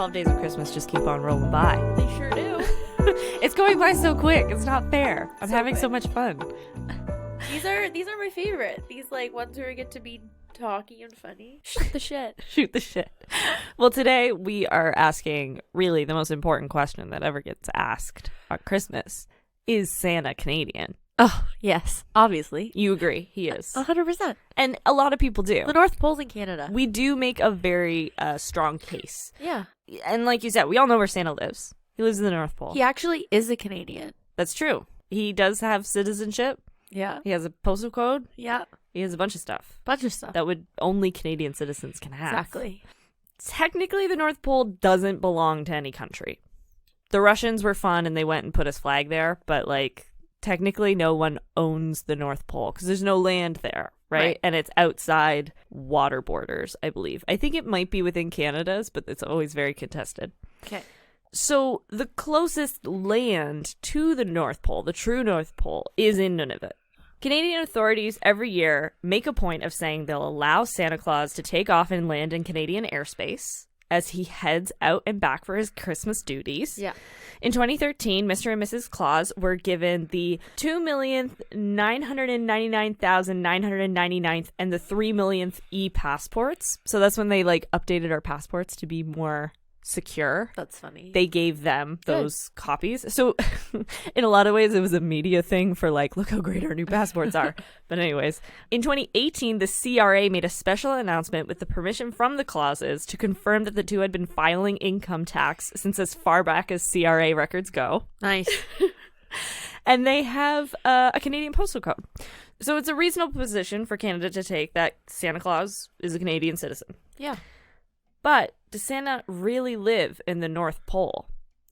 12 days of Christmas just keep on rolling by. They sure do. It's going by so quick. It's not fair. I'm So having quick. so much fun. These are my favorite. These like ones where we get to be talky and funny. Shoot the shit. Shoot the shit. Well, today we are asking really the most important question that ever gets asked on Christmas. Is Santa Canadian? Oh, yes. Obviously. You agree. He is. 100%. And a lot of people do. The North Pole's in Canada. We do make a very strong case. Yeah. And like you said, we all know where Santa lives. He lives in the North Pole. He actually is a Canadian. That's true. He does have citizenship. Yeah. He has a postal code. Yeah. He has a bunch of stuff. Bunch of stuff. That would only Canadian citizens can have. Exactly. Technically, the North Pole doesn't belong to any country. The Russians were fun and they went and put his flag there, but like technically no one owns the North Pole because there's no land there, right? And it's outside water borders, I believe. I think it might be within Canada's, but it's always very contested. Okay. So the closest land to the North Pole, the true North Pole, is in Nunavut. Canadian authorities every year make a point of saying they'll allow Santa Claus to take off and land in Canadian airspace as he heads out and back for his Christmas duties. Yeah. In 2013, Mr. and Mrs. Claus were given the 2,999,999th and the 3 millionth e-passports. So that's when they like updated our passports to be more secure. That's funny. They gave them those copies. So in a lot of ways, it was a media thing for like, look how great our new passports are. But anyways, in 2018, the CRA made a special announcement with the permission from the Clauses to confirm that the two had been filing income tax since as far back as CRA records go. Nice. And they have a Canadian postal code. So it's a reasonable position for Canada to take that Santa Claus is a Canadian citizen. Yeah. But does Santa really live in the North Pole?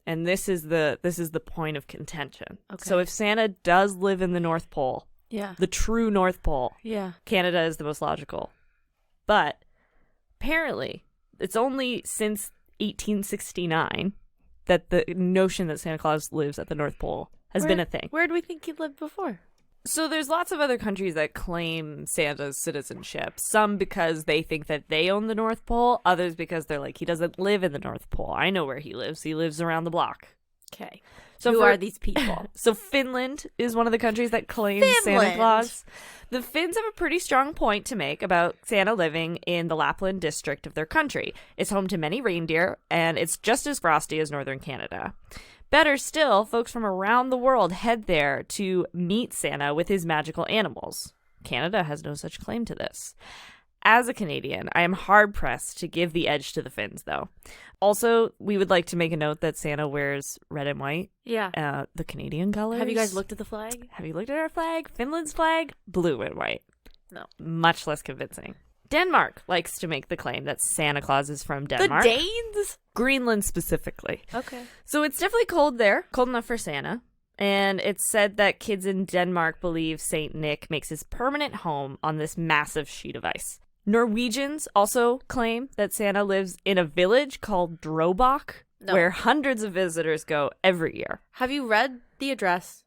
And this is the point of contention. Okay. So if Santa does live in the North Pole, Yeah. the true North Pole, Yeah. Canada is the most logical. But apparently, it's only since 1869 that the notion that Santa Claus lives at the North Pole has been a thing. Where do we think he lived before? So there's lots of other countries that claim Santa's citizenship. Some because they think that they own the North Pole. Others because they're like, he doesn't live in the North Pole. I know where he lives. He lives around the block. Okay. So Who are these people? So Finland is one of the countries that claims Santa Finland. Claus. The Finns have a pretty strong point to make about Santa living in the Lapland district of their country. It's home to many reindeer, and it's just as frosty as northern Canada. Better still, folks from around the world head there to meet Santa with his magical animals. Canada has no such claim to this. As a Canadian, I am hard-pressed to give the edge to the Finns, though. Also, we would like to make a note that Santa wears red and white, Yeah. the Canadian colors. Have you guys looked at the flag? Have you looked at our flag? Finland's flag? Blue and white. No. Much less convincing. Denmark likes to make the claim that Santa Claus is from Denmark. The Danes? Greenland specifically. Okay. So it's definitely cold there, cold enough for Santa. And it's said that kids in Denmark believe Saint Nick makes his permanent home on this massive sheet of ice. Norwegians also claim that Santa lives in a village called Drobak, where hundreds of visitors go every year. Have you read the address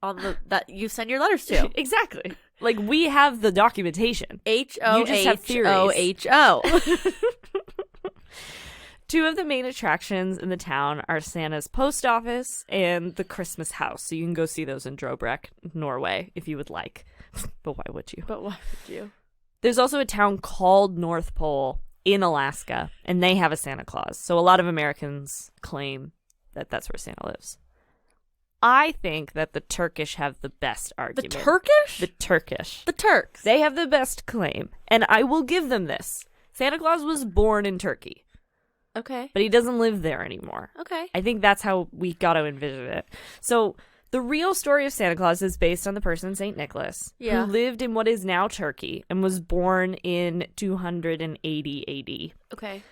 on the that you send your letters to? Exactly. Like, we have the documentation. H-O-H-O-H-O. You just have theories. Two of the main attractions in the town are Santa's post office and the Christmas house. So you can go see those in Drobak, Norway, if you would like. But why would you? But why would you? There's also a town called North Pole in Alaska, and they have a Santa Claus. So a lot of Americans claim that that's where Santa lives. I think that the Turkish have the best argument. The Turkish? The Turkish. The Turks. They have the best claim, and I will give them this. Santa Claus was born in Turkey, Okay. but he doesn't live there anymore. Okay. I think that's how we got to envision it. So the real story of Santa Claus is based on the person St. Nicholas, Yeah. who lived in what is now Turkey and was born in 280 AD. Okay.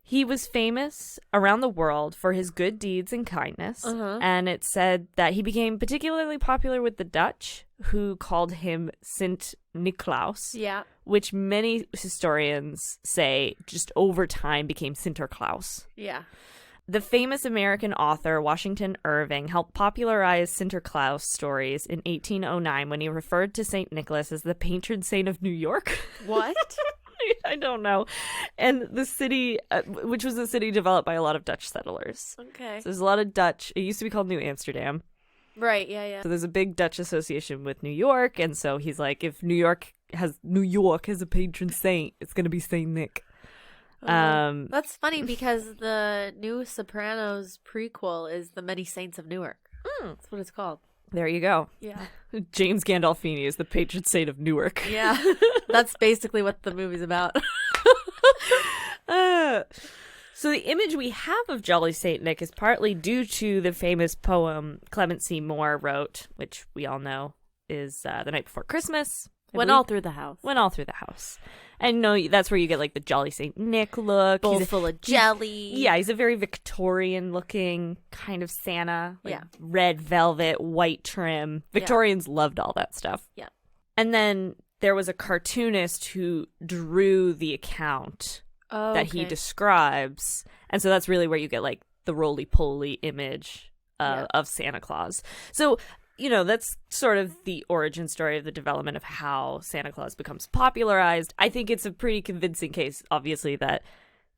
He was famous around the world for his good deeds and kindness, and it's said that he became particularly popular with the Dutch, who called him Sint Nicolaas, Yeah. which many historians say just over time became Sinterklaas. Yeah. The famous American author Washington Irving helped popularize Sinterklaas stories in 1809 when he referred to St. Nicholas as the patron saint of New York. What? I don't know. And the city, which was a city developed by a lot of Dutch settlers. Okay. So there's a lot of Dutch. It used to be called New Amsterdam. Right, yeah. So there's a big Dutch association with New York. And so he's like, if New York has a patron saint, it's going to be Saint Nick. That's funny because the new Sopranos prequel is The Many Saints of Newark. That's what it's called. There you go. Yeah. James Gandolfini is the patron saint of Newark. Yeah. That's basically what the movie's about. So the image we have of Jolly Saint Nick is partly due to the famous poem Clement C. Moore wrote, which we all know is The Night Before Christmas. Went all through the house. Went all through the house. And no, that's where you get like the Jolly Saint Nick look. Bowl full of jelly. He's a very Victorian looking kind of Santa. Like red velvet, white trim. Victorians loved all that stuff. Yeah. And then there was a cartoonist who drew the account that he describes. And so that's really where you get like the roly-poly image of Santa Claus. So, you know, that's sort of the origin story of the development of how Santa Claus becomes popularized. I think it's a pretty convincing case, obviously, that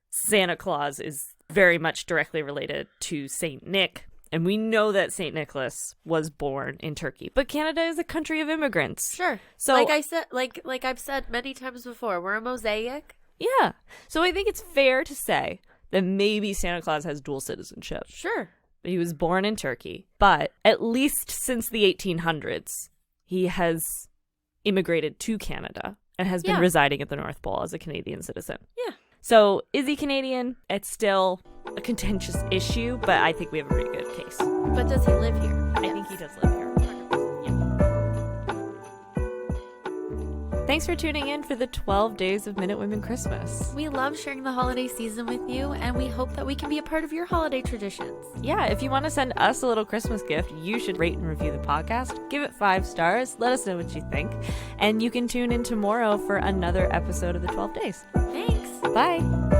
Santa Claus is very much directly related to Saint Nick. And we know that Saint Nicholas was born in Turkey. But Canada is a country of immigrants. Sure. So like I said, like I've said many times before, we're a mosaic. Yeah. So I think it's fair to say that maybe Santa Claus has dual citizenship. Sure. He was born in Turkey, but at least since the 1800s, he has immigrated to Canada and has been residing at the North Pole as a Canadian citizen. Yeah. So is he Canadian? It's still a contentious issue, but I think we have a pretty good case. But does he live here? I think he does live here. Thanks for tuning in for the 12 Days of Minute Women Christmas. We love sharing the holiday season with you, and we hope that we can be a part of your holiday traditions. Yeah, if you want to send us a little Christmas gift, you should rate and review the podcast. Give it 5 stars. Let us know what you think. And you can tune in tomorrow for another episode of the 12 Days. Thanks. Bye.